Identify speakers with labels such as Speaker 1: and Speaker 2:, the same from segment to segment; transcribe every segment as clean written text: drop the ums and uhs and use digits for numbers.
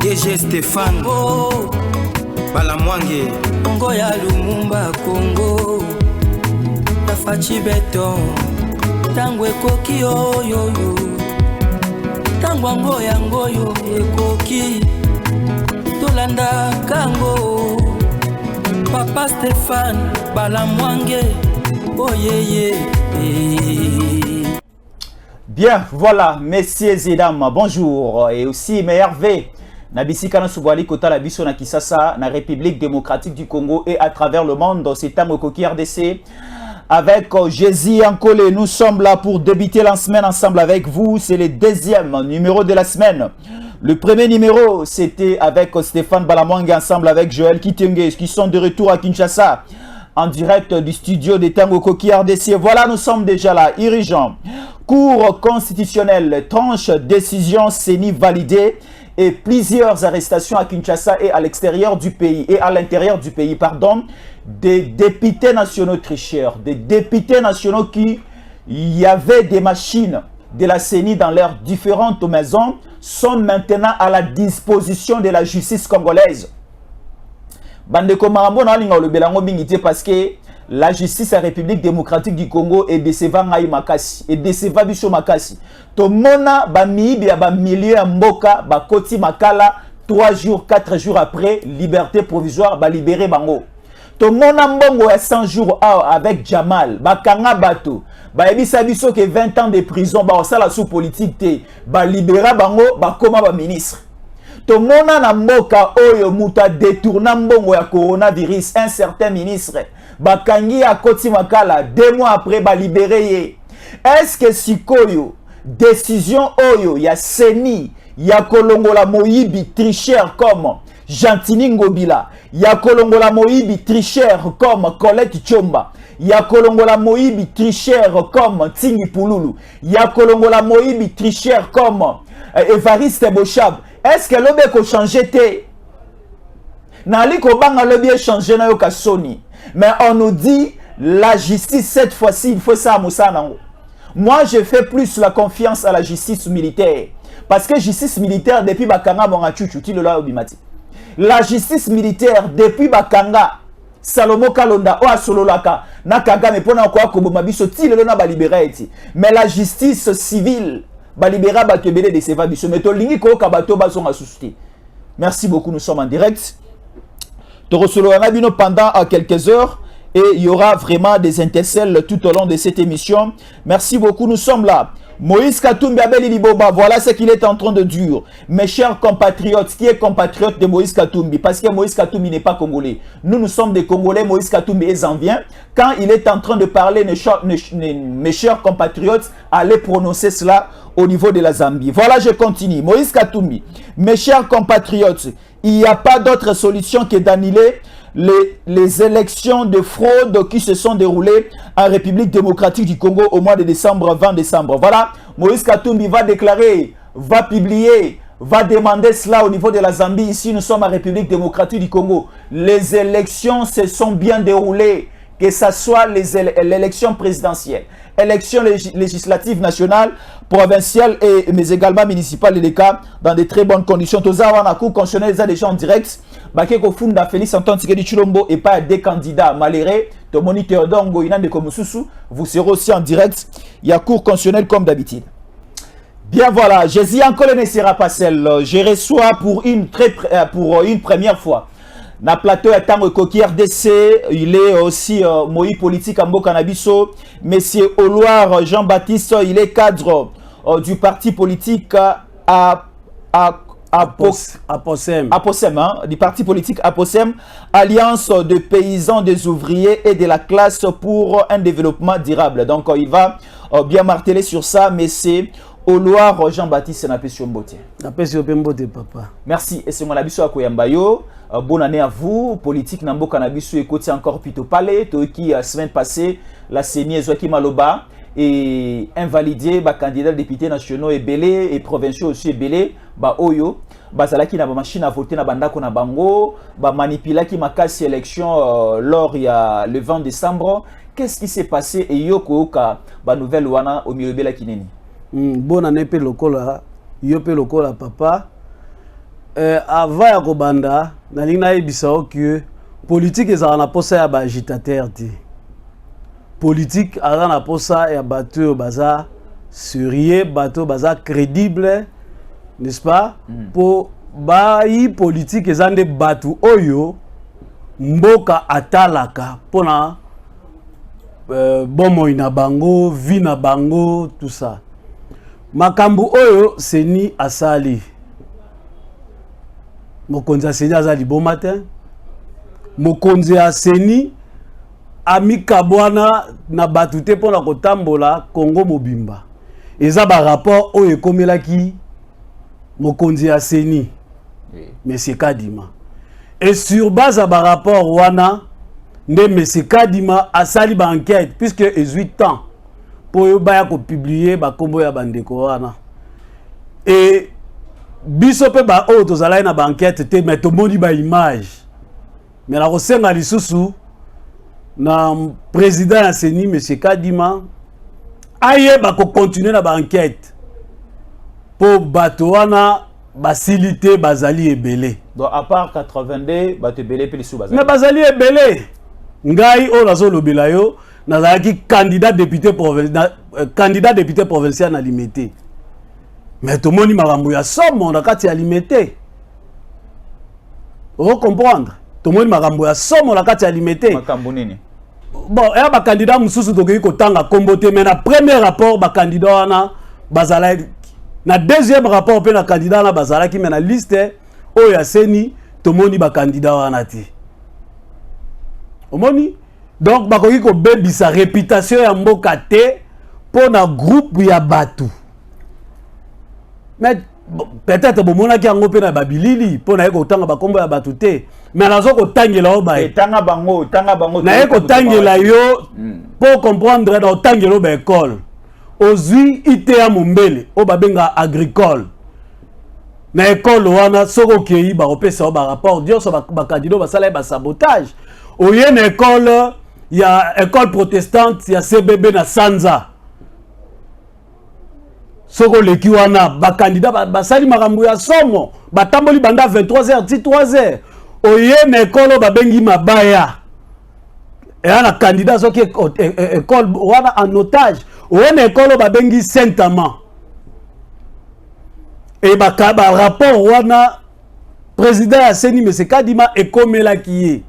Speaker 1: DG Stéphane Balamwange
Speaker 2: Congo ya Lumumba Congo Tafachi Beton Tango ekoki oyo Tango yangoyo ekoki Tolanda kango Papa Stéphane Balamwange Oyeye.
Speaker 3: Bien, voilà, messieurs et dames, bonjour. Et aussi, Hervé, Nabisika Nasubwali Kota la Biso na Kisasa, na République démocratique du Congo et à travers le monde, c'est Tamokoki RDC. Avec Jésus Ankole, nous sommes là pour débuter la semaine ensemble avec vous. C'est le deuxième numéro de la semaine. Le premier numéro, c'était avec Stéphane Balamwange ensemble avec Joël Kitenge, qui sont de retour à Kinshasa. En direct du studio de Tango Koki RDC. Voilà, nous sommes déjà là. Irigeant, Cour constitutionnelle, tranche, décision, CENI validée et plusieurs arrestations à Kinshasa et à l'extérieur du pays, et à l'intérieur du pays, pardon, des députés nationaux tricheurs, des députés nationaux qui y avait des machines de la CENI dans leurs différentes maisons, sont maintenant à la disposition de la justice congolaise. Bandeko Marambo na linga olobelango bingité parce que la justice à la République démocratique du Congo est décevant ngai makasi et décevant biso makasi. To mona ba miibi ya ba milieu ya mboka ba koti makala 3 jours 4 jours après liberté provisoire ba libérer bango. To mona mbongo ya 100 jours avec Jamal ba kanga bato ba ebisa biso que 20 ans de prison ba osala sous politique te ba libérer bango ba koma ba ministre. Tomona na mboka oyo muta détourna mbongo ya coronavirus, un certain ministre bakangi ya koti makala 2 mois après ba libéré ye. Est-ce que sikoyo décision oyo ya CENI ya kolongola moyibi tricheur comme Jantini Ngobila, ya kolongola moyibi tricheur comme Colette Tchomba, ya kolongola moyibi tricheur comme Tingi Pululu, ya kolongola moyibi tricheur comme Evariste Bochab. Est-ce que l'obé ko changer te? Nali ko banga l'obé changer na yo ka soni. Mais on nous dit la justice cette fois-ci il faut ça musanango. Moi je fais plus la confiance à la justice militaire parce que justice militaire depuis bakanga monga chuchu ti lola obimati. La justice militaire depuis bakanga Salomo Kalonda o asololaka na Kagame pona ko akoboma biso ti lelo na ba libérer eti. Mais la justice civile balibéra batebele de seva biso meto lingi ko kabato bazonga susute. Merci beaucoup, nous sommes en direct. Te recevons bino pendant quelques heures et il y aura vraiment des intercelles tout au long de cette émission. Merci beaucoup, nous sommes là. Moïse Katumbi Abeli Liboba, voilà ce qu'il est en train de dire. Mes chers compatriotes, qui est compatriote de Moïse Katumbi? Parce que Moïse Katumbi n'est pas congolais. Nous sommes des Congolais, Moïse Katumbi est zambien. Quand il est en train de parler, mes chers compatriotes, allez prononcer cela au niveau de la Zambie. Voilà, je continue. Moïse Katumbi, mes chers compatriotes, il n'y a pas d'autre solution que d'annuler les élections de fraude qui se sont déroulées en République démocratique du Congo au mois de décembre, 20 décembre. Voilà, Moïse Katumbi va déclarer, va publier, va demander cela au niveau de la Zambie. Ici, nous sommes en République démocratique du Congo. Les élections se sont bien déroulées, que ce soit l'élection présidentielle, élections législatives nationales, provinciales mais également municipales et les cas dans de très bonnes conditions. Tous avoir la cour constitutionnelle déjà en direct. Bakeko Funda Félix Antoine Tshisekedi Tshilombo et pas des candidats malheureux. Tomoni Théodore Ngoïna de Komususu, vous serez aussi en direct. Il y a cour constitutionnelle comme d'habitude. Bien voilà, Jésus encore ne sera pas seul. Je reçois pour une première fois. Na plateau à Tango Koki RDC, il est aussi Moïse politique à Mbokanabiso. Monsieur Oloir Jean-Baptiste, il est cadre du parti politique
Speaker 4: Aposem,
Speaker 3: hein, du parti politique Aposem, Alliance de paysans, des ouvriers et de la classe pour un développement durable. Donc il va bien marteler sur ça, mais c'est Oloir Jean-Baptiste Napesio Mbote.
Speaker 4: Napesio Mbote, papa.
Speaker 3: Merci. Et c'est mon abisso à Koyambayo. Bonne année à vous. Politique Nambo Canabiso écoute encore Pito Palais. Qui semaine passée, la CENI Zouaki Maloba et invalidé ba candidat député nationaux et belé et provinciaux aussi belé ba oyo ba zalaki na ba machine à voter na bandako na bango ba manipula ki makasi élection lors il y a le 20 décembre. Qu'est-ce qui s'est passé et yoko ka ba nouvelle wana au milieu bela kineni?
Speaker 4: Bonne année pe lokola yo pe lokola papa. avant ya kobanda nalingi nayebisa que politique ezala na posa ya baagitateur te. Politique aza na posa ya bato baza sérieux, bato baza crédible, n'est-ce pas? Pour bayi politique ezande bato oyo mboka atalaka pona bomo ina bango, vie na bango, tout ça. Makambu oyo seni asali. Mokonzi aseni azali bon matin. Mokonzi aseni amikabwana na batute pona kotambola Congo mobimba. Eza ba rapport oyo ekomelaki mokonzi aseni. Monsieur Kadima. Et sur base à ba rapport wana nde Monsieur Kadima asali ba enquête puisque 18 ans pour baya ko publier ba kombo ya bandeko wana. Et biso pe ba o tozala na ba enquête te mais to moni ba image. Mais la kosenga lisusu na président aseni Monsieur Kadima aye ba ko continuer na ba enquête pour bato wana basilité bazali ebele.
Speaker 3: Donc à part 82 bato ebele pe lisu bazali.
Speaker 4: Mais bazali ebele. Ngai o nazo lobela yo nazalaki candidat député provincial na limité. Mais tout le monde m'a ramboui à somme on a kati à limité. Vous comprendre? Tout le monde m'a ramboui à somme on a kati à limité.
Speaker 3: Makambonini.
Speaker 4: Bon, il y a un candidat mususu to ko tanga kombote mais na premier rapport ba candidat wana bazala na deuxième rapport pe na candidat na bazala ki mais na liste o ya seni to moni ba candidat wana ti. Omoni donc ba ko bebi sa réputation ya mboka te pour na groupe ya batu. Mais peut-être bomona ki yango pe na babilili pour na ko tanga ba kombo ya batu te. Mais nazo ko tangela o ba
Speaker 3: tanga bango
Speaker 4: na ko tangela yo pour comprendre dans tangelo ba école. Ozui itea mumbele o babenga agricole na école wana soko kei ba opesa ba rapport dio so ba candidat ba sala ba sabotage oye na école ya école protestante ya CBB na Sanza soko leki wana ba candidat ba sali makambo ya somo batamboli banda 23h ti 3h oye na école ba bengi mabaya et un candidat qui est école wana en otage ou une école ba bengi Saint-Amand et ba rapport wana président aseni Monsieur Kadima ekomela kiye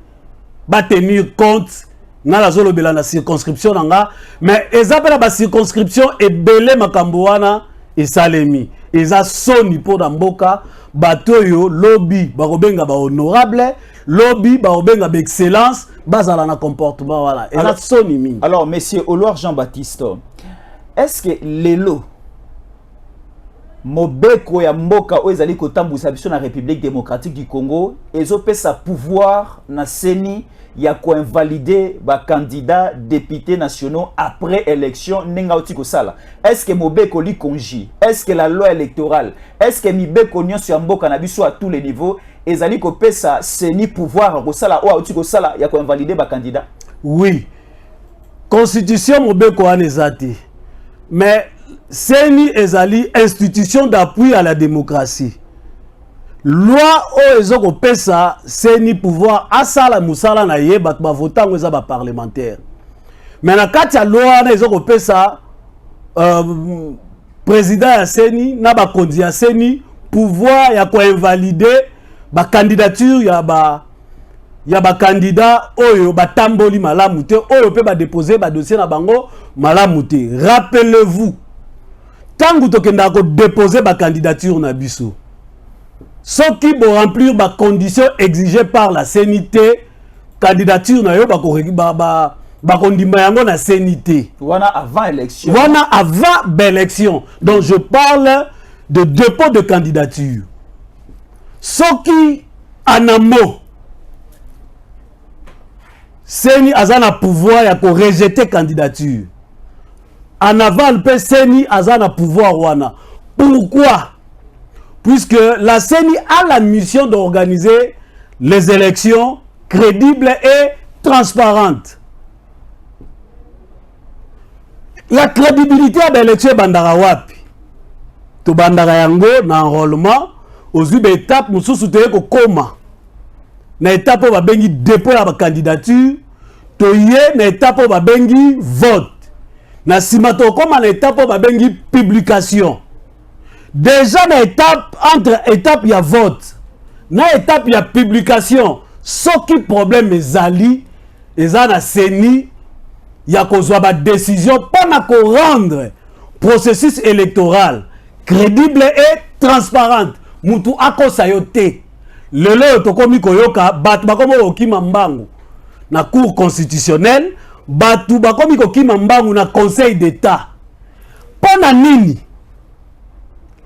Speaker 4: ba tenir compte na la zolo bela na circonscription nanga mais ezapela ba circonscription ebele makambo wana esalemi eza soni po na mboka bato yo lobby ba kobenga ba honorable lobby ba obenga ba excellence bazala na comportement voilà et la soni mingi.
Speaker 3: Alors monsieur Oloir Jean-Baptiste, est-ce que lelo mobeko ya mboka o ezali kotambusa biso na République démocratique du Congo ezopesa pouvoir na seni ya ko invalider ba candidats députés nationaux après élection nenga otiko sala? Est-ce que mobeko li konji? Est-ce que la loi électorale, est-ce que mibeko nyonso ya mboka na biso à tous les niveaux ezali ko pesa seni pouvoir ko sala o otiko sala ya ko invalider ba candidats?
Speaker 4: Oui. Constitution mobeko anezati. Mais seni ezali institution d'appui à la démocratie. Loi o ezoko pesa seni pouvoir asala musala na ye bat ba votango eza ba parlementaire. Mais na kati ya loi na ezoko pesa président ya seni na ba kondi ya seni pouvoir ya ko invalider ba candidature ya ba candidat oyo batamboli malamu te oyo pe ba déposer ba dossier na bango malamu te. Rappelez-vous tangu tokenda ko déposer ba candidature na biso ceux qui vont remplir les conditions exigées par la CNT, candidature na yo ba kondima yango na CNT.
Speaker 3: Wana avant élection.
Speaker 4: Wana avant l'élection. Donc je parle de dépôt de candidature. Ceux qui en amont CNI azana pouvoir ya ko rejeter candidature. En avant le CNI azana pouvoir wana. Pourquoi? Puisque la CENI a la mission d'organiser les élections crédibles et transparentes. La crédibilité de l'élection bandara wapi. To bandara yango na enrôlement aux étapes nous soutenir ko koma na étape ba bengi dépôt la candidature to yé na étape ba bengi vote na simato koma na étape ba bengi publication déjà na étape entre étape ya vote na étape ya publication soki problème ezali eza na seni ya kozwa ba décision pas ko rendre processus électoral crédible et transparente mutu akosa yo te lelo tokomi koyoka batu bakomo okima mbangu na cour constitutionnelle batu bakomi kokima mbangu na conseil d'état pona nini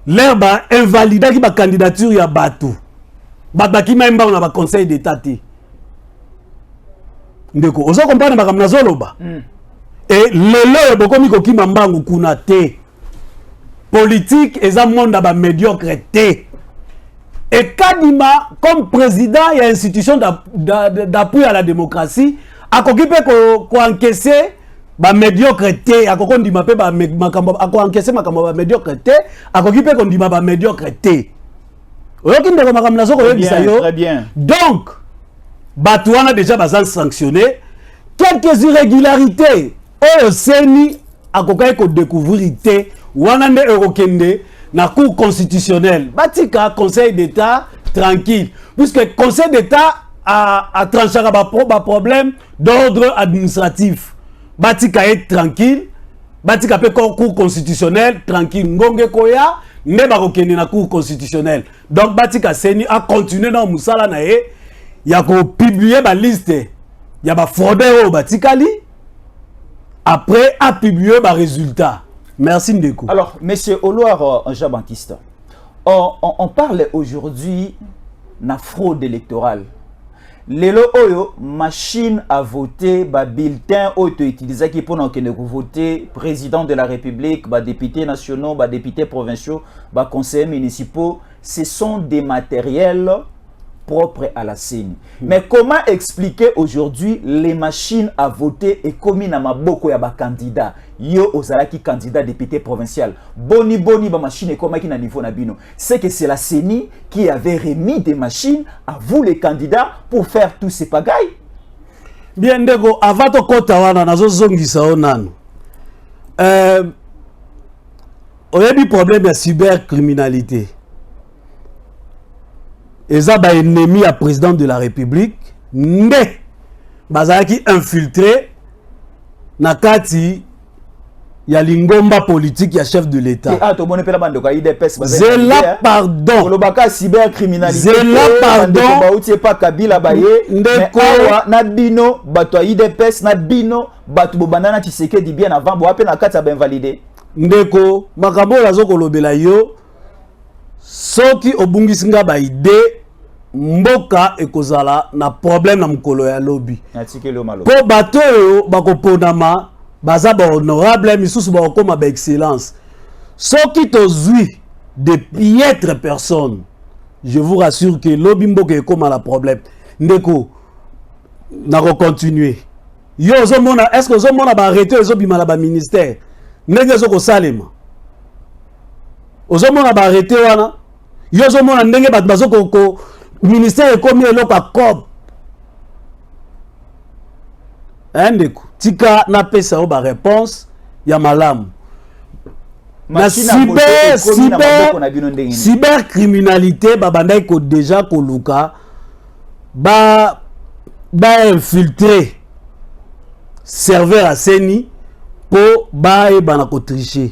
Speaker 4: l'herba invalida ki ba candidature ya batu bakima mbangu na ba conseil d'état te ndeko ozo comprendre bakam nazoloba et lelo bokomi kokima mbangu kuna te politique eza monde ba médiocre te et Kadima comme président et institution d'appui à la démocratie a occupé ko encaisser ba médiocrité a ko ndima pe ba makambo a ko encaisser makambo ba médiocrité a occupé ko ndima ba médiocrité oyoki ndeko makambo nazo ko yebisa yo
Speaker 3: très bien
Speaker 4: donc batouana déjà bazan sanctionné quelques irrégularités au seni a ko découvrir té wana nde eurokende na cour constitutionnelle batika conseil d'état tranquille puisque conseil d'état a tranché ba problème d'ordre administratif batika est tranquille batika pe cour constitutionnelle tranquille ngonge koya ne ba kokende na cour constitutionnelle donc batika seni a continuer dans musala na ye ya ko publier ba liste ya ba fraudeur batikali après a publier ba résultat. Merci Ndeko.
Speaker 3: Alors, monsieur Oloir Jean-Baptiste, on parle aujourd'hui de la fraude électorale. Lelo oyo, machine à voter, ba bulletin auto utilisé qui pour voter président de la République, ba députés nationaux, ba députés provinciaux, ba conseillers municipaux, ce sont des matériels propres à la CENI. Mais comment expliquer aujourd'hui les machines à voter et commis na maboko ya ba candidat yo ozalaki candidat député provincial boni ba machine et comment qui na niveau na bino c'est que c'est la CENI qui avait remis des machines à vous les candidats pour faire tous ces pagailles.
Speaker 4: Bien ndeko avato kota wana nazo zongisa onano oyebi problème ya cybercriminalité. Eza ba ennemi à président de la République nde bazaki infiltré na kati ya lingomba politique ya chef de l'État. Zela pardon.
Speaker 3: Olobaka cybercriminalité.
Speaker 4: Zela pardon.
Speaker 3: Bauti pa Kabila baye. Ndeko na bino bato IDPS na bino bato bobandana Tshisekedi bien avant bo apena kati ba invalidé.
Speaker 4: Ndeko makambo lazo kolobela yo soki obungisinga ba idée mboka ekozala na problème na mukolo ya lobby po bato yo bakoponama baza ba honorable misusu ba koma ba excellence soki tozui de piètres personnes je vous rassure que lobby mboka ekoma la problème ndeko na continuer yo ozomona est-ce que ozomona ba arrêter ezobima la ba ministère ndenge zoko salema ozomona ba arrêter wana yo ozomona ndenge bato bazoko ministère ekomi eloko akob ndeko tika na pesa o ba réponse ya malamu na cybercriminalité babandai ko déjà koluka ba infiltrer serveur à CENI po ba e bana ko tricher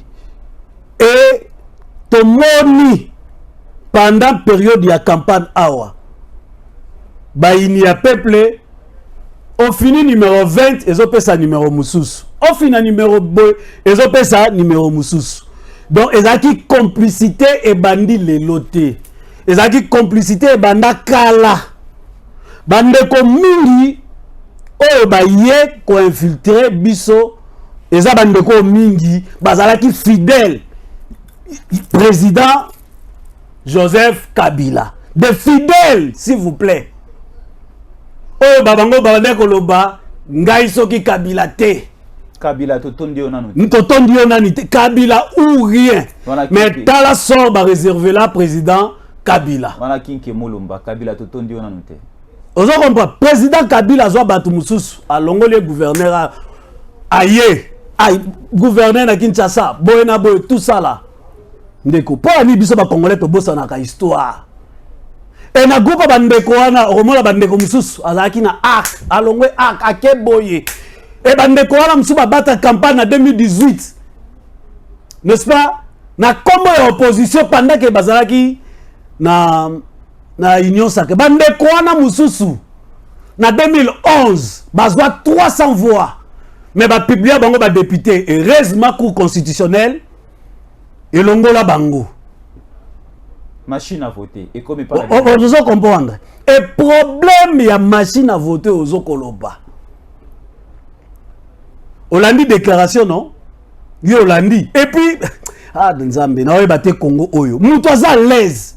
Speaker 4: et tomoni pendant période ya campagne awa ba ini ya peuple au fini numéro 20 ezopesa numéro mususu au fini numéro 2 ezopesa numéro mususu donc ezaki complicité et bandi leloté ezaki complicité et banda kala bandeko mingi oyo baye ko infiltrer biso eza bandeko mingi bazalaki fidèle président Joseph Kabila de fidèles s'il vous plaît oyo babango babandeko loba ngai soki Kabila te
Speaker 3: Kabila totondi onano
Speaker 4: te Kabila ou rien mais tala sort ba réserver là président Kabila.
Speaker 3: Wana kinke molumba Kabila totondi ona noté.
Speaker 4: Ozo comprendre président Kabila zo batu mususu alongoli gouverneur aye ay gouverneur na Kinshasa boye na boye tout ça là ndeko po ani biso ba congolais to bossa na ka histoire et na groupe bandeko wana romona bandeko mususu azaki na arc alongwe arc akeboye et bandeko wana mususu ba bata campagne en 2018 n'est-ce pas na combo ya opposition pendant que bazalaki na union sacrée bandeko wana mususu na 2011 bazwa 300 voix mais ba publier bango ba député et heureusement cour constitutionnelle et longola bango
Speaker 3: machine à voter et comme pas
Speaker 4: ozo comprendre et problème ya machine à voter ozo koloba Olandi déclaration non yo Olandi et puis ah nzambe na oyeba te Congo oyo mutu aza l'aise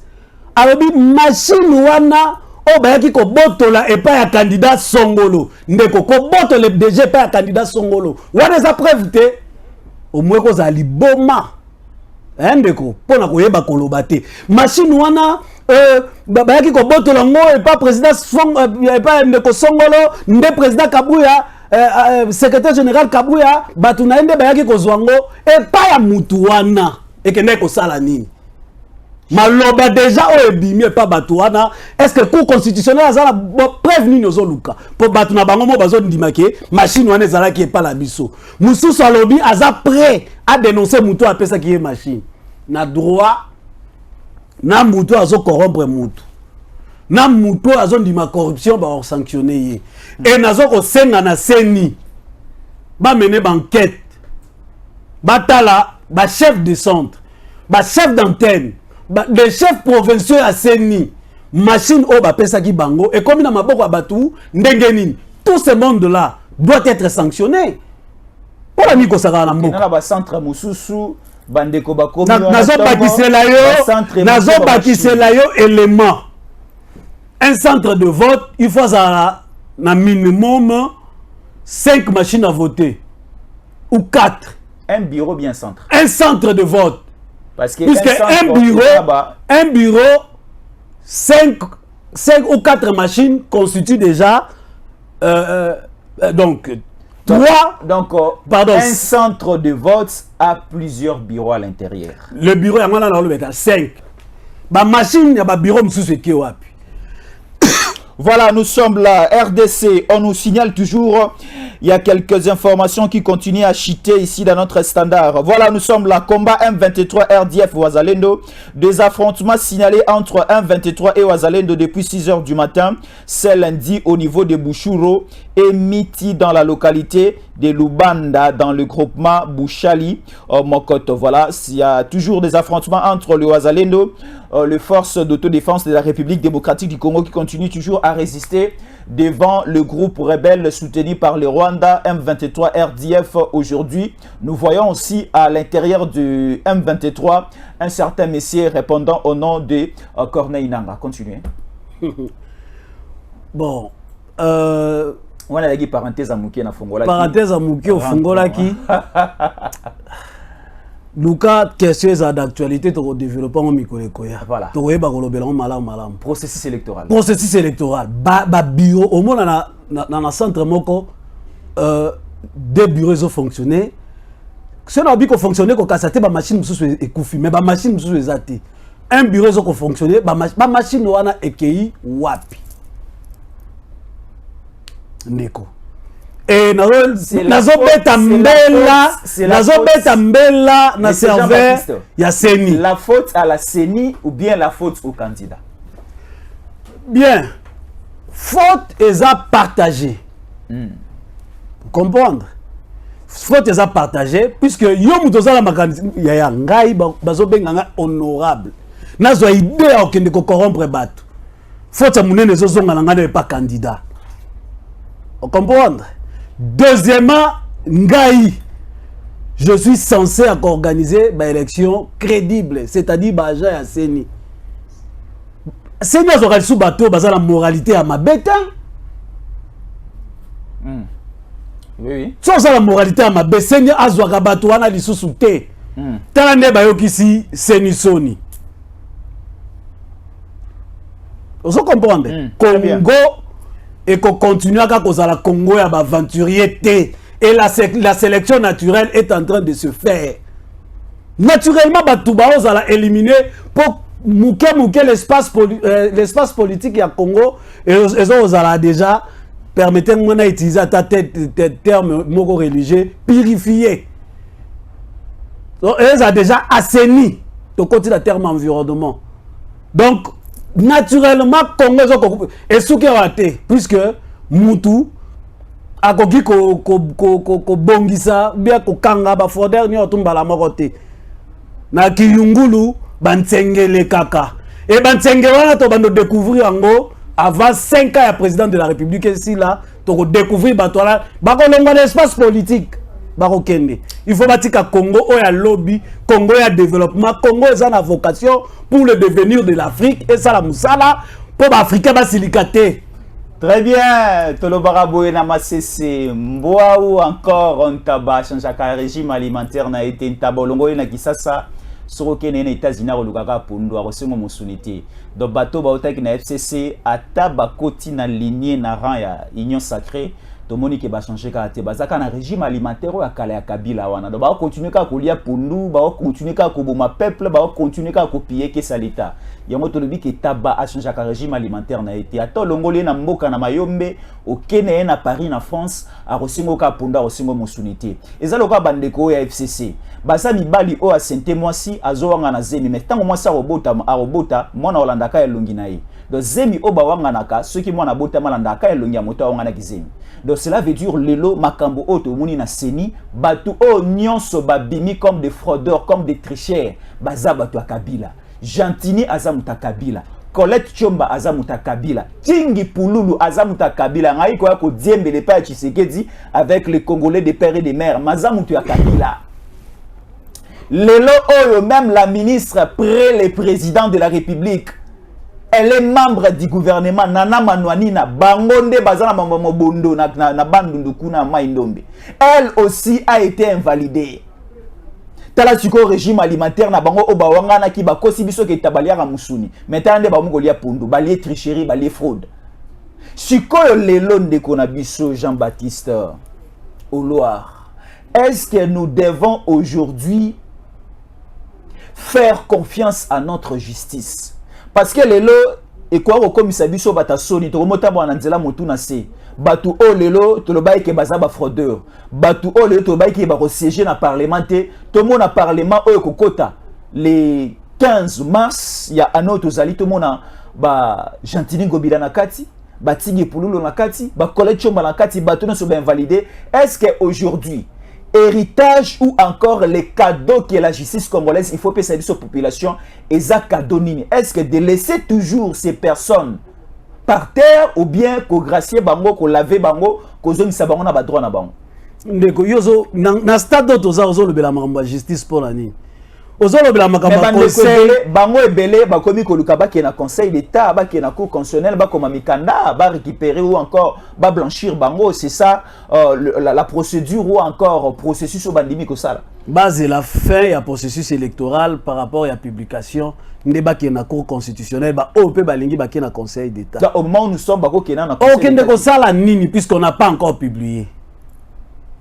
Speaker 4: alobi machine wana o bayaki ko botola et pas ya candidat Songolo ndeko ko botola DG pas ya candidat Songolo wana za preuve te au moins ko za liboma ndeko pona ko yeba koloba te machine wana bayaki ko botola ngo et pas président et pas ndeko Songolo nde président Kabuya secrétaire général Kabuya batu na ende bayaki ko zwango et pas ya mutu wana et que ndeko sala nini maloba déjà o ebimi pas batuana est-ce que cour constitutionnelle azala prévenu nozo luka pour batuna bango mo bazo ndimake machine wana ezala ki pas la biso mususu alobi aza prêt à dénoncer mutu apesa ki machine na droit na mutu azo corrompre mutu na mutu azo ndima corruption ba sanctionner ye et nazo ko senga na seni ba mener enquête batala ba chef de centre ba chef d'antenne les chefs provinciaux à Seni machine au bapesa ki bango et comme na maboko ya batu ndengeni tout ce monde là doit être sanctionné pour la miko saka na mboka
Speaker 3: na ba centre mususu bandeko bakomi
Speaker 4: nazo bakisela yo élément un centre de vote il faut ça na minimum 5 machines à voter ou 4
Speaker 3: un bureau bien centre
Speaker 4: un centre de vote.
Speaker 3: Parce que
Speaker 4: puisque un bureau 5 ou 4 machines constituent déjà donc 3
Speaker 3: donc
Speaker 4: pardon,
Speaker 3: un centre de vote a plusieurs bureaux à l'intérieur.
Speaker 4: Le bureau ya ngana na le 5 ba machine ya ba bureau msusu ke wapi.
Speaker 3: Voilà, nous sommes là, RDC, on nous signale toujours, il y a quelques informations qui continuent à chuter ici dans notre standard. Voilà, nous sommes là, combat M23 RDF Ouazalendo, des affrontements signalés entre M23 et Ouazalendo depuis 6 h du matin, c'est lundi au niveau de Bouchouro et Miti dans la localité de Lubanda dans le groupement Bouchali Mokoto. Voilà, il y a toujours des affrontements entre le Ouazalendo, les forces d'autodéfense de la République démocratique du Congo qui continuent toujours à résister devant le groupe rebelle soutenu par le Rwanda M23 RDF. Aujourd'hui, nous voyons aussi à l'intérieur du M23 un certain monsieur répondant au nom de Corneille Nanga. Continuez.
Speaker 4: Bon,
Speaker 3: on a dit parenthèse à Mouké na Fongola.
Speaker 4: Parenthèse à Mouké au Fongola qui. Luka, question d'actualité, tu développes en Mikolekoya. Voilà. Tu vois, malam.
Speaker 3: Processus électoral.
Speaker 4: Processus électoral. Bio, au moins, dans le centre Moko, des bureaux ont fonctionné. Si on a dit qu'on fonctionnait, qu'on a cassé, ma machine est coufée, mais ma machine est zati. Un bureau ont fonctionné, ma machine est ékeyi wapi. Neko. Et nazobeta mbela na serveur ya Seni.
Speaker 3: La faute à la Seni ou bien la faute au candidat?
Speaker 4: Bien. Faute est à partager. Vous comprendre? Faute est à partager puisque yo mutoza la makanisi ya ngai bazobenga honorable. Nazo idée okende ko corrompre bato. Faute munene zozonga na ngana pas candidat. Vous comprendre? Deuxièmement, Ngaï, je suis censé organiser une élection crédible, c'est-à-dire que j'ai Seni. Seni a sous bateau, la moralité à ma bête.
Speaker 3: Oui.
Speaker 4: Sans la moralité à ma bête, Seni a sous bateau, on a dit sous-souté. Tant que Seni Soni. Vous comprenez? Congo et qu'on continue à cause la Congo et à aventurier et la sélection naturelle est en train de se faire. Naturellement, Batouba a éliminé pour mouké l'espace politique à Congo et ils ont déjà permettez-moi d'utiliser ta terme mogo religieux purifié. Ils ont déjà assaini le côté de terme environnement. Donc naturellement Congo est sous raté puisque Moutou a koki ko bongisa bien ko kanga ba fodder ni otumba la mokote na kiyungulu bantsengele kaka et bantsengele wana to bando découvrir ango avant 5 ans ya président de la République ici là to découvrir bato là bako longa l'espace politique bako kende il faut batika Congo o ya lobby Congo ya développement Congo est en vocation pour le devenir de l'Afrique et ça la musala pour l'Africain basilicaté.
Speaker 3: Très bien, Tolobara Boena Masese, Mboa ou encore on taba changer un régime alimentaire na été tabolongo na kisasa soroke na États-Unis olukaka pondo akosengo musunité. Donc bateau ba otaki na FCC ataba koti na lignée na rang ya union sacrée. Tomoni ke ba changer ka te bazaka na régime alimentaire ya kala ya Kabila wana. Donc ba continuer ka kolia pondu, ba continuer ka koboma peuple, ba continuer ka kopier ke salita. Yango tolobi ke taba a changer ka régime alimentaire na été. Ato longoli na mboka na mayombe au Kenya na Paris na France a rosingo ka ponda rosingo musunité. Ezaloka bandeko ya FCC. Basa mibali o a sente mwasi azowanga na zemi mais tango mwasi a robota mwana olandaka elongi na ye. Donc zemi o bawanga naka ceux qui mwana bota malandaka elongi ya moto wanga na kizemi. Donc cela veut dire lelo makambo oto muni na seni batu o nyonso babimi comme des fraudeurs comme des tricheurs baza batu Kabila. Jantini azamuta Kabila. Colette Chomba azamuta Kabila. Tingi Pululu azamuta Kabila. Ngai ko ko diembele pa Tshisekedi avec les Congolais des pères et des mères mazamutu ya Kabila. Lelo oyo même la ministre près le président de la République. Elle est membre du gouvernement Nana Manouani na Bangonde Bazana Mamobondo na Bandundukuna Maindombe. Elle aussi a été invalidée. Tala siko régime alimentaire na bango obawanga na ki ba kosi biso ke tabaliaka musuni. Metande ba mungolia pundu, balié tricherie, balié fraude. Siko lelo ndeko na biso Jean-Baptiste au Loire. Est-ce que nous devons aujourd'hui faire confiance à notre justice? Parce que lelo et quoi au commissaire biso batasoni to mota bwana nzela motu na se batu o lelo to lobai ke bazaba fraudeur batu o lelo to lobai ke ba ko siéger na parlement to mona parlement o kokota le 15 mars ya anoto zali to mona ba Gentini Ngobila na kati ba Tingi Pululu na kati ba Colette Chomba na kati batu no so ba invalidé. Est-ce que aujourd'hui héritage ou encore les cadeaux que la justice congolaise il faut payer sa population et ça cadeau nini? Est-ce que de laisser toujours ces personnes par terre ou bien ko gracier bango ko laver bango ko zongisa bango na ba droit na bango?
Speaker 4: Ndeko yozo na stade toza ozo lobela makambo justice pour la nini ozo lobela makambo conseil
Speaker 3: bango ebele ba komi ko luka ba ke na conseil d'état ba ke na cour constitutionnelle ba koma mikanda ba récupérer ou encore ba blanchir bango. C'est ça la procédure ou encore processus au bandimi ko sala
Speaker 4: base la fin ya processus électoral par rapport à la publication ne ba ke na cour constitutionnelle ba o pe ba lingi ba ke na conseil d'état.
Speaker 3: Au moment où nous sommes ba ko ke na conseil
Speaker 4: aucun de ko sala nini puisqu'on n'a pas encore publié.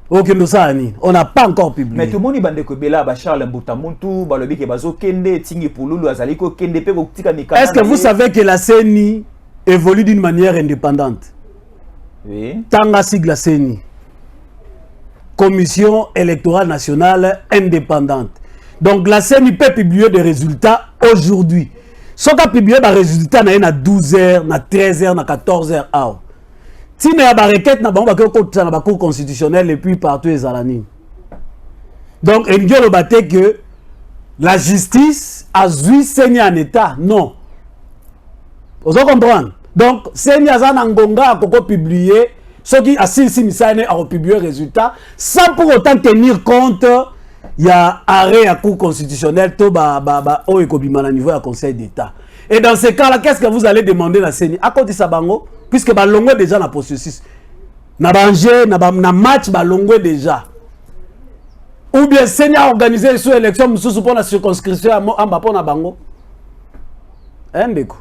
Speaker 4: Aucun de ça, on n'a pas encore publié.
Speaker 3: Mais tout le monde bande ko bela ba Charles Mbutamuntu ba lobi ke bazo kende Tingi Pululu azali ko kende pe ko tika mikana.
Speaker 4: Est-ce que vous savez que la CENI évolue d'une manière indépendante?
Speaker 3: Oui.
Speaker 4: Tanga sigle la CENI. Commission électorale nationale indépendante. Donc la CENI peut publier des résultats aujourd'hui. Si on a publié des résultats à 12h, à 13h, à 14h. Si on a une requête, on a une cour constitutionnelle et puis partout les alanines. Donc, il y a le que la justice a joué CENI en état. Non. Vous comprenez? Donc, CENI a publié, ceux qui ont publié les résultats, sans pour autant tenir compte, il y a arrêt à cour constitutionnelle, au niveau du Conseil d'État. Et dans ce cas-là, qu'est-ce que vous allez demander à la CENI? À côté de ça, puisque balongwe déjà dans le processus. Na bangé, na match balongwe déjà. Ou bien CENI a organisé une élection pour la circonscription en Bapo na bango. Hein, Beko?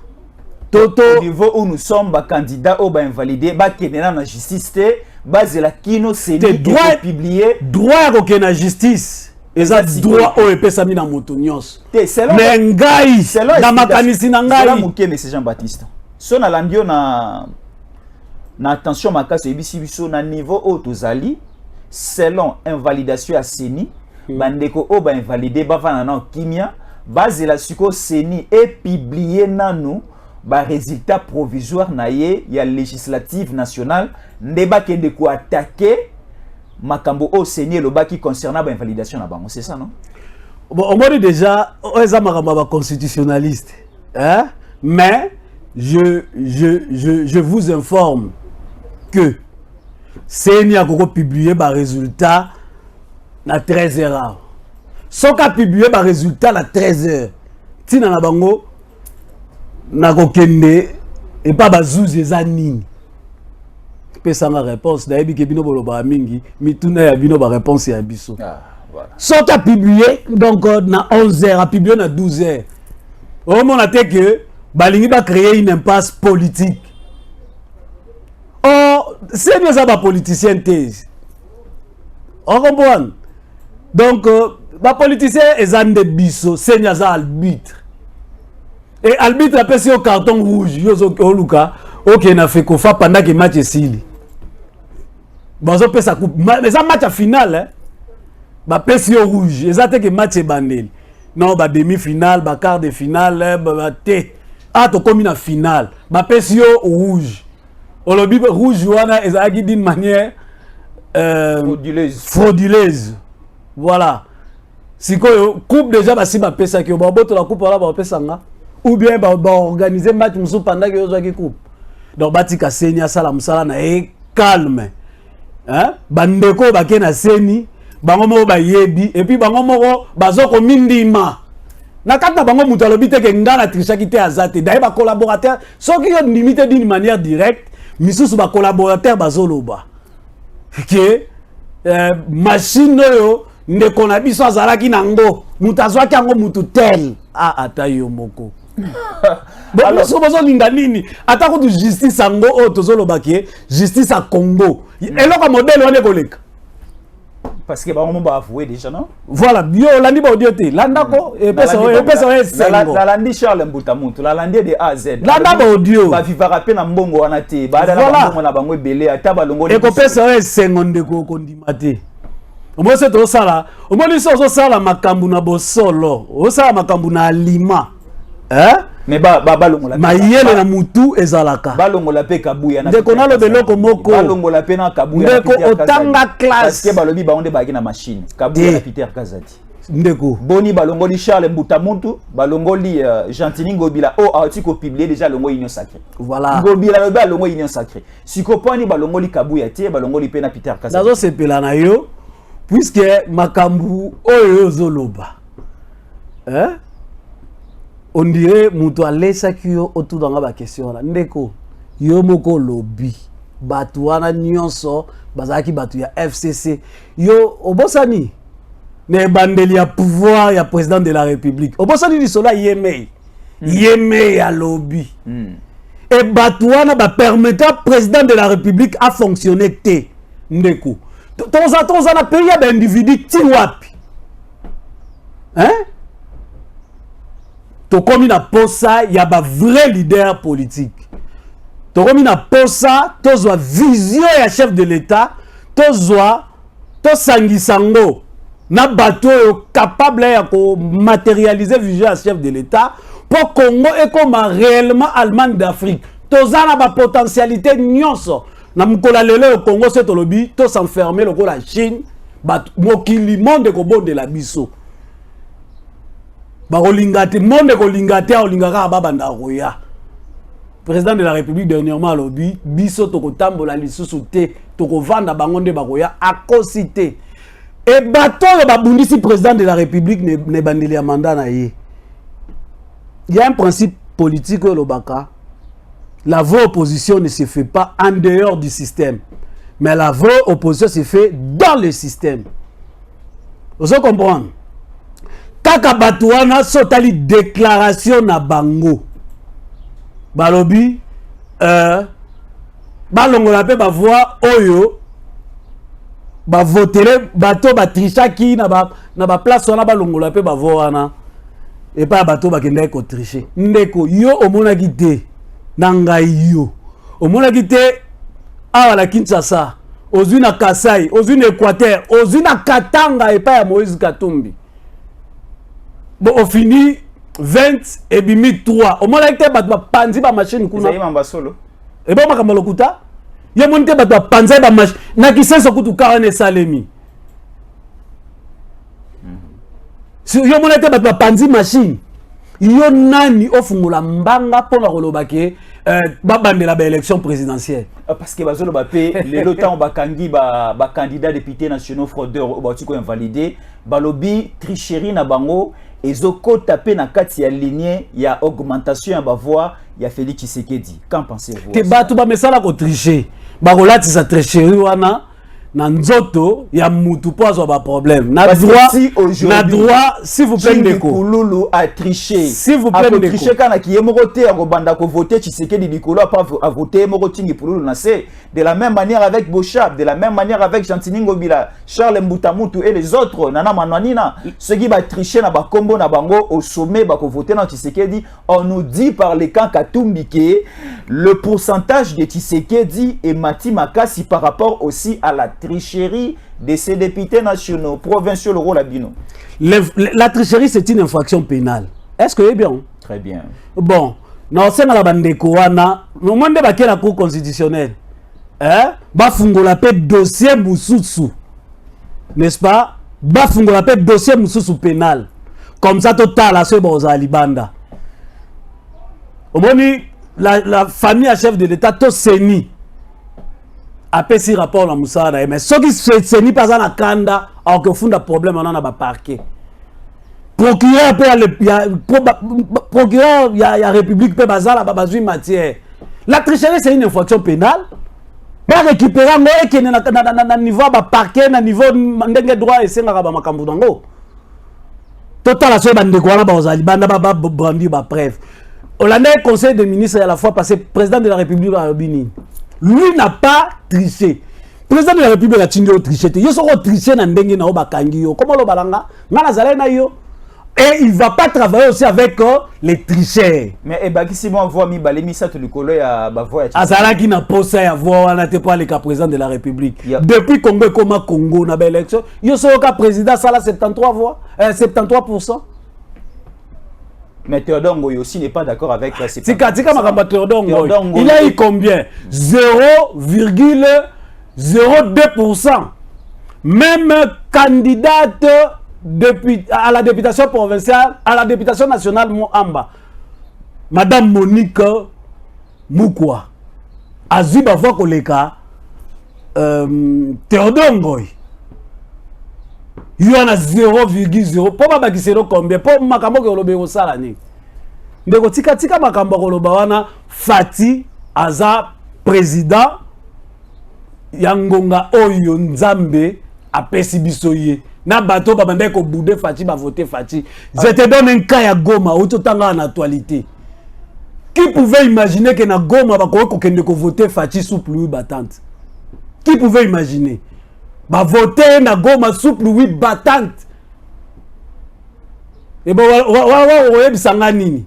Speaker 4: Toto
Speaker 3: au niveau où nous sommes candidats au invalidé bakena na justice te base la kino c'est
Speaker 4: droit
Speaker 3: publié
Speaker 4: droit à la justice et ça droit au epesa mina moto nyos mais ngai na makanisi na ngai
Speaker 3: c'est là monsieur Jean-Baptiste so na landio na attention makasi ebisi biso na niveau au tozali selon invalidation à CENI bandeko o ba invalidé bavana na kimia base la suko CENI et publié nanu ba résultat provisoire na ye ya législative nationale ndeba kende ko attaquer makambo au CENI le bas qui concernant ba invalidation na bango c'est ça non
Speaker 4: bon on m'a déjà eza makambo ba constitutionnaliste hein mais je vous informe que CENI a publié ba résultat na 13h. Soka publié ba résultat na 13h. Tina na bango na kokende et pas bazouzi eza nini. Pesa nga réponse na yebi ke bino boloba mingi mituna ya bino ba réponse ya biso.
Speaker 3: Voilà.
Speaker 4: Soka publié donc na 11h a publié na 12h. Au moment a que balingi ba créer une impasse politique. Oh, c'est nous ça ba politicien thèse. On comprend. Donc ba politicien ezande biso, c'est nous ça arbitre. Et arbitre a passé au carton rouge, yozo oluka, OK na fait ko fa pendant que match est sili. Bazo pesa coupe, mais ça match à finale hein. Ba passé au rouge, exacte que match est bandel. Non, ba demi-finale, ba quart de finale, ba té. Ah to comme une finale, ba passé au rouge. Olobi rouge wana ezaki d'une manière frauduleuse. Voilà. Si quoi coupe déjà ba si ba pesa ki ba boto la coupe là ba pesa nga ou bien ba organiser match musu pendant que yo coupe. Donc batika senya sala musala na calme. Hein? Bandeko ba ke na seni bango mo ba yebi et puis bango moko bazoko mindima. Na kata bango mutu alobi te ke ngana trishaki te azate d'ailleurs ba collaborateur soki yo limité d'une manière directe misusu ba collaborateur bazoloba. Que machine yo ndeko na biso azalaki nango mutu azwaki yango mutu tel ata yo moko. Bon so bozo linga nini ata ko justice ango o tozoloba ki justice à Congo eloko modèle wane koleka
Speaker 3: parce que ba ba avoué déjà non
Speaker 4: voilà bio landi ba audio te landa ko epesa
Speaker 3: la landi Charles Mbutamuntu la landi de A à Z
Speaker 4: landa ba audio
Speaker 3: ba vivara pe na mbongo wana te ba da na mbongo na bango ebele ata ba longo
Speaker 4: e ko pesa esengonde ko kondima te omo se to sala omo li so sala makambu na bosolo o sala makambu na alima hein
Speaker 3: mais ba longola
Speaker 4: mayele na mutu ezalaka
Speaker 3: ba longola pe kabuya na
Speaker 4: ndeko na lobeloko moko
Speaker 3: ba longola pe na kabuya
Speaker 4: ndeko otanga classe
Speaker 3: parce que ba lobi ba onde ba na machine kabuya na Peter Kazadi
Speaker 4: ndeko
Speaker 3: boni ba longoli Charles Mbutamuntu ba longoli Gentini Ngobila o article publié déjà longo union sacrée
Speaker 4: voilà
Speaker 3: Ngobila lobi ba longo union sacrée sikoponi ba longoli kabuya tie ba longoli pe na Peter Kazadi
Speaker 4: nazo sepela na yo puisque makambu oyo zoloba hein on dirait mutu alesa kiyo autour dans la question là ndeko yo moko lobby batu wana nyonso bazaki batu ya FCC yo obosani ne bandeli ya pouvoir ya président de la République obosani di sola yeme ya lobby et batu wana ba permettre président de la République à fonctionner te ndeko toza na pays ya individu ti wapi hein to komi na posa ya ba vrai leader politique to komi na posa tozwa vision ya chef de l'état tozwa to sangisango na bato capable ya ko matérialiser vision ya chef de l'état pour Congo et comme réellement Allemagne d'Afrique toza na ba potentialité nyonso na mukola lelo au Congo c'est tolobi to s'enfermer le ko la Chine bat mokili monde ko bonde la biso ba kolingate monde kolingate olingaka babanda roya président de la République dernièrement lobby biso to kotambola lisusu te to kovanda bango nde bakoya akosité et bato ba bundisi président de la République ne bandeli ya mandat na ye. Il y a un principe politique au Lobaka. La vraie opposition ne se fait pas en dehors du système, mais la vraie opposition se fait dans le système. Vous comprenez? Kaka Batouana sotali déclaration na bango. balobi balongola pe ba voix oyo ba voter bato ba trichaki na ba place wana balongola pe ba voix wana et pas bato ba kende ko tricher ndeko yo omonaki te na ngai yo omonaki te awa la Kinshasa ozwi na Kasai ozwi na Équateur ozwi na Katanga et pas ya Moïse Katumbi bon au fini 20 et bimi 3 omonaki te bato ba panzi ba machine kuna
Speaker 3: Isaïe Mambasolo
Speaker 4: et bon makambo lokuta ye monte bato ba panzi ba machine na kisenso kutu karane salemi si yo monete bato ba panzi machine yo nani ofungula mbanga pona koloba ke babandela ba élection présidentielle
Speaker 3: parce que bazolo ba pe les lotants bakangi ba candidat député nationaux fraudeurs ba tiko invalidé balobi tricherie na bango ezoko tapé na kati ya lignée ya augmentation ya ba voix ya Félix Tshisekedi. Qu'en pensez-vous?
Speaker 4: Te bato ba mesala ko tricher ba kolati sa tricherie wana na nzoto ya mutu po azwa ba problème na droit s'il vous plaît ndeko
Speaker 3: Kululu a triché
Speaker 4: s'il vous plaît ndeko
Speaker 3: triché kana ki yemokote akobanda ko voter Tshisekedi likolo a voter mokotingi Pululu na se de la même manière avec Bochab, de la même manière avec Jantini Ngobila, Charles Mbutamutu et les autres nana manwanina ceux qui va tricher na ba kombo na bango au sommet ba ko voter na Tshisekedi. On nous dit par les camps Katumbi que le pourcentage de Tshisekedi est Mati Makasi par rapport aussi à la tricherie de ces députés nationaux, provinciaux, le rôle à Bino.
Speaker 4: La tricherie, c'est une infraction pénale. Est-ce que c'est bien?
Speaker 3: Très bien.
Speaker 4: Bon, non, c'est la bande de Kouana. Nous demandons à la Cour constitutionnelle. Bafungola pe dossier Moussoussou. N'est-ce pas? Bafungola pe dossier Moussoussou pénal. Comme ça, total, à ce bon Alibanda. Au moment la famille à chef de l'État, tout Seni. Après si rapport la Moussara mais ce qui se n'est pas à Kanda alors que fond de problème on a ba parquet procureur procureur il y a république pe bazala ba bazui matière la tricherie c'est une infraction pénale ba récupérer ngo et na niveau ba parquet na niveau ndenge droit et senga ba makambu dango total la so ba ndeko wana ba ozali banda ba brandi ba preuve Hollande conseil des ministres à la fois passé président de la République à Bini. Lui n'a pas triché. Le président de la République a triché. Il a triché dans le Kangi. Comment le balanga? Et il ne va pas travailler aussi avec les tricheurs.
Speaker 3: Mais si moi voix mi balemi ça te le coller à ba voix.
Speaker 4: Azala qui n'a pas ça à voir, on n'était pas le cas président de la République. Depuis Congo comme Congo na belle élection, il y a cas président ça là 73 voix, 73%.
Speaker 3: Mais Théodongo aussi n'est pas d'accord avec la
Speaker 4: CPI. Il a eu combien? 0,02%. Même candidate à la députation provinciale, à la députation nationale Moamba, Madame Monique Moukwa, Azuba Vokoleka, Théodongo. Il y en a 0,0. Pourquoi pas qu'il combien? Pour makambo que l'obé au salani. Ndeko tika makambo ko lobawana Fati aza président Yangonga Oyo Nzambe apesi bisoye. Na bato ba bande ko boudé Fati ba voter Fati. Je te donne un cas ya Goma ou totanga en actualité. Qui pouvait imaginer que na Goma ba ko kende ko voter Fati sous pluie battante? Qui pouvait imaginer? Va voter na Goma souple oui battante. Et bon bisanga nini.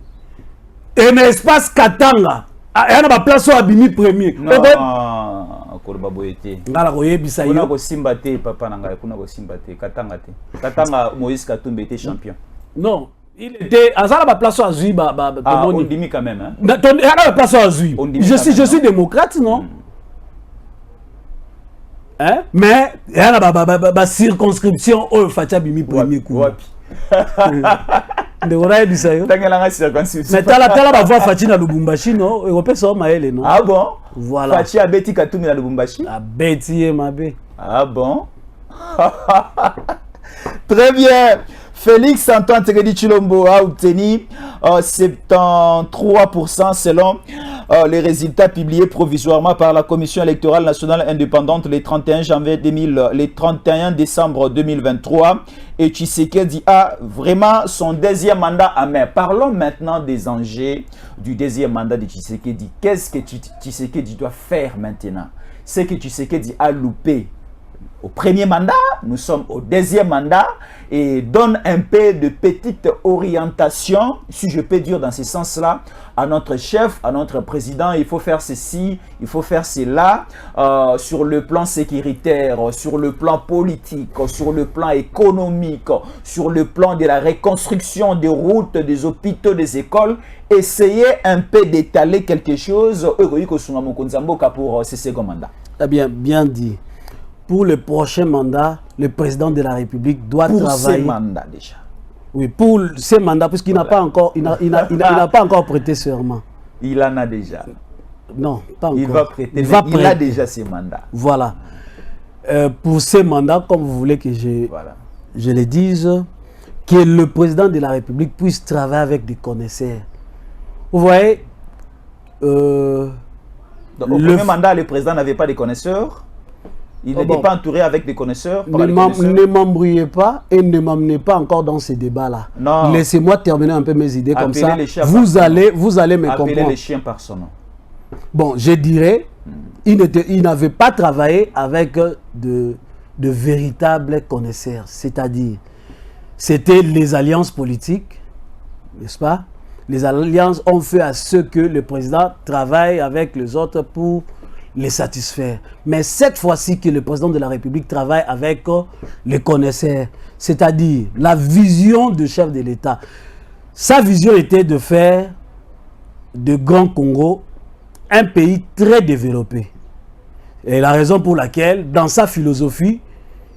Speaker 4: Et un espace Katanga. Il y a une place où abimi premier.
Speaker 3: Non, koloba boyete.
Speaker 4: Ngala koyebisa yo.
Speaker 3: Kuna ko simbate papa nanga kuna ko simbate Katanga te. Katanga Moïse Katumbi était champion.
Speaker 4: Non, il était à la place où azui
Speaker 3: on dimi quand même hein.
Speaker 4: À la place où azui. Je suis démocrate non? Hein? Mais il y a la circonscription où Fatia Bimi premier coup. De voilà ça yo. Mais tala ba voix Fatia na Lubumbashi non, européen ça maele non.
Speaker 3: Ah bon?
Speaker 4: Voilà.
Speaker 3: Fatia Beti Katumbi na Lubumbashi.
Speaker 4: Ah Beti mabe.
Speaker 3: Ah bon? Très bien. Félix Antoine Tshisekedi Tshilombo a obtenu 73% selon les résultats publiés provisoirement par la Commission électorale nationale indépendante le 31 décembre 2023. Et Tshisekedi a vraiment son deuxième mandat en main. Parlons maintenant des enjeux du deuxième mandat de Tshisekedi. Qu'est-ce que Tshisekedi doit faire maintenant? C'est que Tshisekedi a loupé au premier mandat, nous sommes au deuxième mandat, et donne un peu de petite orientation, si je peux dire dans ce sens-là, à notre chef, à notre président. Il faut faire ceci, il faut faire cela, sur le plan sécuritaire, sur le plan politique, sur le plan économique, sur le plan de la reconstruction des routes, des hôpitaux, des écoles. Essayez un peu d'étaler quelque chose pour ce second mandat.
Speaker 4: Bien dit. Pour le prochain mandat, le président de la République doit travailler.
Speaker 3: Pour ces mandats déjà.
Speaker 4: Oui, pour ces mandats, puisqu'il n'a pas encore, il n'a pas encore prêté serment.
Speaker 3: Il en a déjà.
Speaker 4: Non, pas encore.
Speaker 3: Il va prêter. Il a déjà ses mandats.
Speaker 4: Voilà. Pour ces mandats, comme vous voulez que je le dise, que le président de la République puisse travailler avec des connaisseurs. Vous voyez.
Speaker 3: Donc, au premier mandat, le président n'avait pas de connaisseurs. Il n'était pas entouré avec des connaisseurs.
Speaker 4: Ne m'embrouillez pas et ne m'emmenez pas encore dans ces débats-là. Laissez-moi terminer un peu mes idées comme ça. Vous allez me comprendre.
Speaker 3: Appelez les chiens par son nom.
Speaker 4: Bon, je dirais, il n'avait pas travaillé avec de véritables connaisseurs. C'est-à-dire, c'était les alliances politiques, n'est-ce pas? Les alliances ont fait à ce que le président travaille avec les autres pour les satisfaire. Mais cette fois-ci que le président de la République travaille avec les connaisseurs, c'est-à-dire la vision du chef de l'État. Sa vision était de faire de Grand Congo un pays très développé. Et la raison pour laquelle, dans sa philosophie,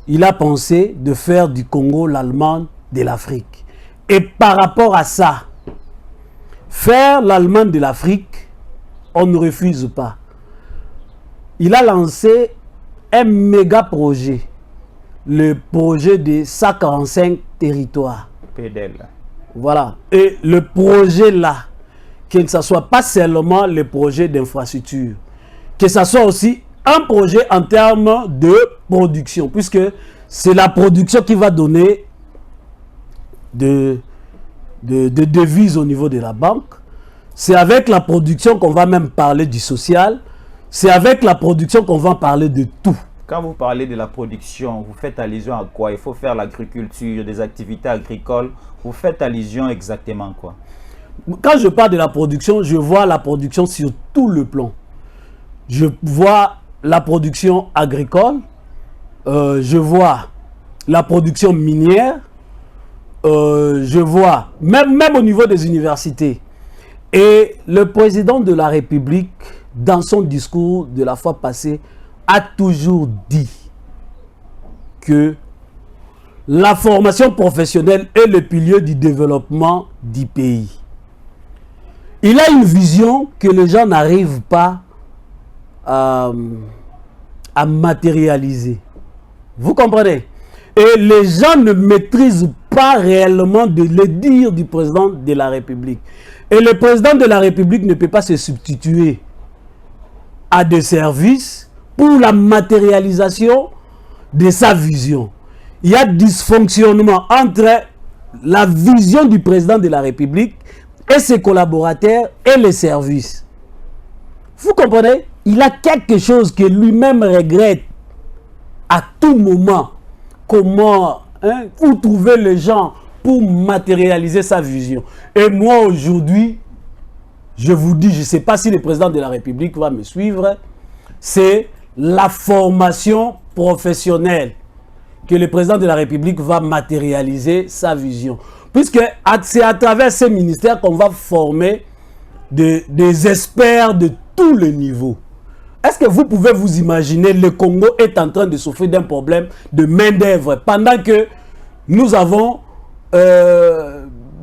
Speaker 4: il a pensé de faire du Congo l'Allemagne de l'Afrique. Et par rapport à ça, faire l'Allemagne de l'Afrique, on ne refuse pas. Il a lancé un méga projet, le projet de 145 territoires.
Speaker 3: PDL.
Speaker 4: Voilà. Et le projet là, que ce soit pas seulement le projet d'infrastructure, que ce soit aussi un projet en termes de production, puisque c'est la production qui va donner de devises au niveau de la banque. C'est avec la production qu'on va même parler du social. C'est avec la production qu'on va parler de tout.
Speaker 3: Quand vous parlez de la production, vous faites allusion à quoi? Il faut faire l'agriculture, des activités agricoles. Vous faites allusion exactement à quoi?
Speaker 4: Quand je parle de la production, je vois la production sur tout le plan. Je vois la production agricole, je vois la production minière, je vois même au niveau des universités. Et le président de la République, dans son discours de la fois passée, a toujours dit que la formation professionnelle est le pilier du développement du pays. Il a une vision que les gens n'arrivent pas à matérialiser. Vous comprenez? Et les gens ne maîtrisent pas réellement de le dire du président de la République. Et le président de la République ne peut pas se substituer à des services pour la matérialisation de sa vision. Il y a dysfonctionnement entre la vision du président de la République et ses collaborateurs et les services. Vous comprenez? Il a quelque chose que lui-même regrette à tout moment. Comment, où trouver les gens pour matérialiser sa vision. Et moi aujourd'hui, je vous dis, je ne sais pas si le président de la République va me suivre, c'est la formation professionnelle que le président de la République va matérialiser sa vision. Puisque c'est à travers ces ministères qu'on va former des experts de tous les niveaux. Est-ce que vous pouvez vous imaginer, le Congo est en train de souffrir d'un problème de main-d'œuvre pendant que nous avons, pendant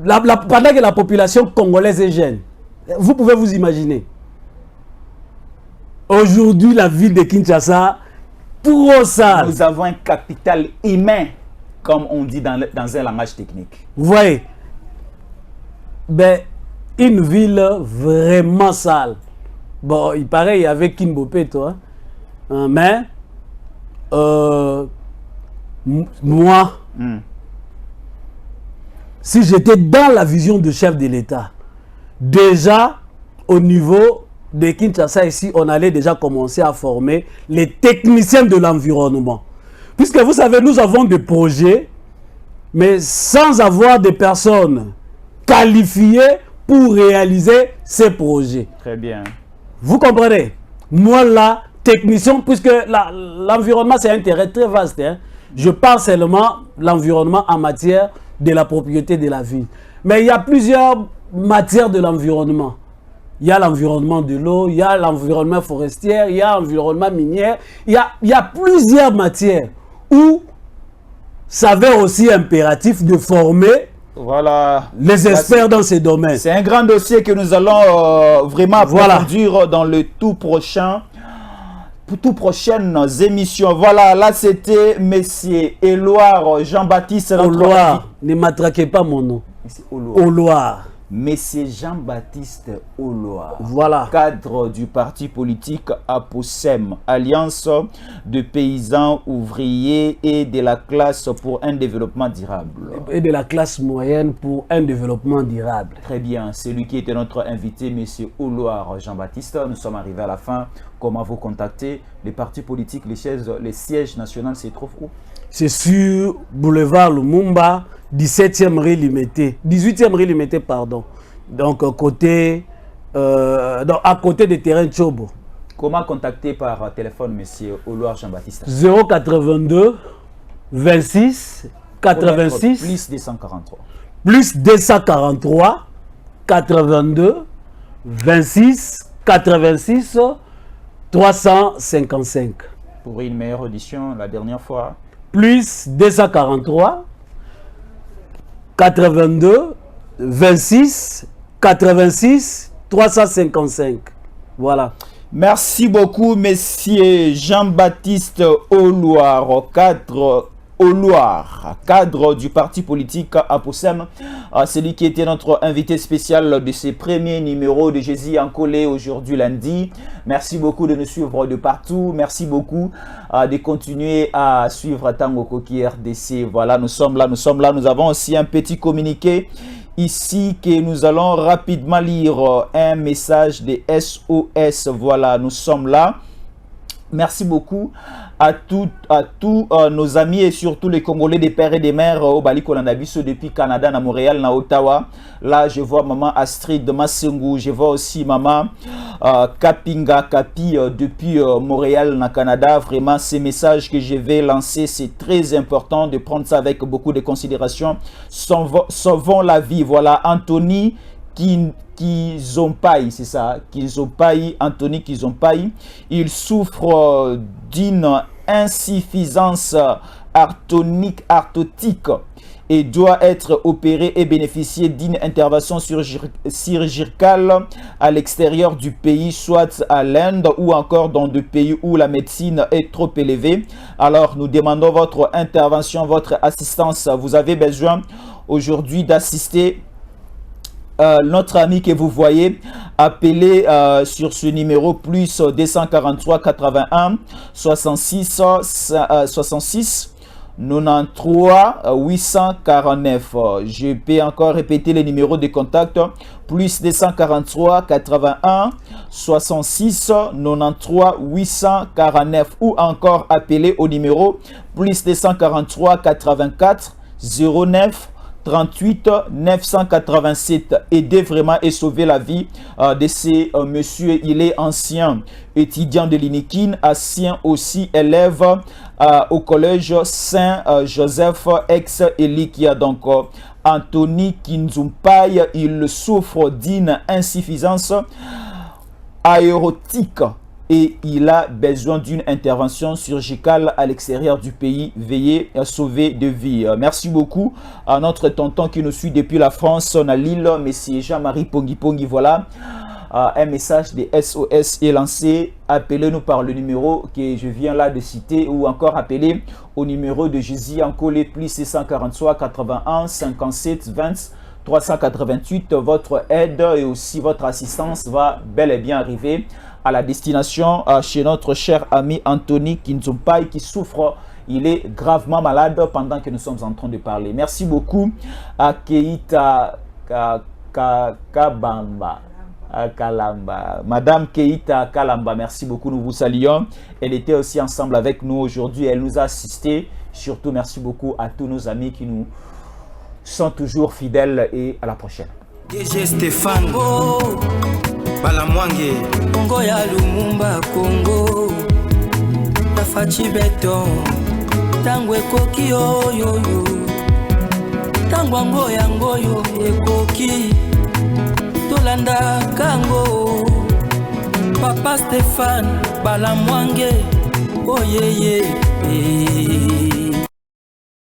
Speaker 4: que la population congolaise est jeune. Vous pouvez vous imaginer. Aujourd'hui, la ville de Kinshasa, trop sale.
Speaker 3: Nous avons un capital humain comme on dit dans un langage technique.
Speaker 4: Vous voyez, ben, une ville vraiment sale. Bon, il paraît, il y avait Kimbope, toi. Mais, moi, si j'étais dans la vision de chef de l'État, déjà, au niveau de Kinshasa ici, on allait déjà commencer à former les techniciens de l'environnement. Puisque vous savez, nous avons des projets, mais sans avoir des personnes qualifiées pour réaliser ces projets.
Speaker 3: Très bien.
Speaker 4: Vous comprenez? Moi là, technicien, puisque l'environnement c'est un terrain très vaste, hein. Je parle seulement l'environnement en matière de la propriété de la ville. Mais il y a plusieurs matières de l'environnement. Il y a l'environnement de l'eau, il y a l'environnement forestier, il y a l'environnement minier. Il y a plusieurs matières où ça va aussi impératif de former les experts dans ces domaines.
Speaker 3: C'est un grand dossier que nous allons vraiment approfondir dans le tout prochaines émissions. Voilà, là c'était Monsieur Éloire Jean-Baptiste.
Speaker 4: Oloir, ne m'attraquez pas mon nom. Oloir.
Speaker 3: Monsieur Jean-Baptiste Oloir,
Speaker 4: voilà,
Speaker 3: cadre du parti politique APOSEM, Alliance de paysans, ouvriers et de la classe pour un développement durable.
Speaker 4: Et de la classe moyenne pour un développement durable.
Speaker 3: Très bien, c'est lui qui était notre invité, Monsieur Oloir Jean-Baptiste. Nous sommes arrivés à la fin. Comment vous contacter? Les partis politiques, les sièges nationaux se trouvent où? C'est
Speaker 4: sur boulevard Lumumba, 17e rue Limité, 18e rue Limité, pardon. Donc, à côté des terrains Tchobo.
Speaker 3: Comment contacter par téléphone, monsieur Oloir Jean-Baptiste?
Speaker 4: 082 26 86
Speaker 3: plus 243.
Speaker 4: Plus 243 82 26 86 355.
Speaker 3: Pour une meilleure audition, la dernière fois.
Speaker 4: Plus 243 82 26 86 355. Voilà.
Speaker 3: Merci beaucoup, monsieur Jean-Baptiste Oloir, cadre du parti politique APOSEM, celui qui était notre invité spécial de ce premier numéro de Jésus en collé aujourd'hui lundi. Merci beaucoup de nous suivre de partout. Merci beaucoup de continuer à suivre Tango Koki RDC. Voilà, nous sommes là. Nous avons aussi un petit communiqué ici que nous allons rapidement lire, un message de SOS. Voilà, nous sommes là. Merci beaucoup à tous nos amis et surtout les Congolais des pères et des mères au Bali Kolandabiso depuis Canada, à Montréal, à Ottawa. Là, je vois maman Astrid de Massengu, je vois aussi maman Kapinga Kapi depuis Montréal, au Canada. Vraiment, ces messages que je vais lancer, c'est très important de prendre ça avec beaucoup de considération. Sauvons la vie. Voilà, Anthony Kizompaï, c'est ça, Kizompaï, Anthony Kizompaï, il souffre d'une insuffisance artotique et doit être opéré et bénéficier d'une intervention chirurgicale à l'extérieur du pays, soit à l'Inde ou encore dans des pays où la médecine est trop élevée. Alors nous demandons votre intervention, votre assistance. Vous avez besoin aujourd'hui d'assister notre ami que vous voyez, appelez sur ce numéro plus 243 81 66 66 93 849. Je peux encore répéter les numéros de contact, plus 243 81 66 93 849, ou encore appeler au numéro plus 243 84 09 38 987. Aider vraiment et sauver la vie de ces monsieur. Il est ancien étudiant de l'INIKIN, ancien aussi élève au collège Saint-Joseph ex-Elikia. Donc Anthony Kinzumpaï, il souffre d'une insuffisance aérotique et il a besoin d'une intervention chirurgicale à l'extérieur du pays. Veuillez sauver de vie. Merci beaucoup à notre tonton qui nous suit depuis la France, on a Lille, monsieur Jean-Marie Pongi. Voilà, un message de SOS est lancé, appelez-nous par le numéro que je viens là de citer ou encore appelez au numéro de Jésus en collé plus 643 81 57 20 388. Votre aide et aussi votre assistance va bel et bien arriver à la destination chez notre cher ami Anthony Kinzumpai qui souffre. Il est gravement malade pendant que nous sommes en train de parler. Merci beaucoup à Keita Kabamba. Kalamba. Madame Keita Kalamba, merci beaucoup, nous vous saluons. Elle était aussi ensemble avec nous aujourd'hui, elle nous a assisté. Surtout, merci beaucoup à tous nos amis qui nous sont toujours fidèles et à la prochaine.
Speaker 2: DG Stéphane Balamwange Congo ya Lumumba Congo Tafachi Beton Tangwe Koki Oyoyo Tangwango Yangoyo Ekoki Tolanda Kango Papa Stéphane Balamwange Oyeye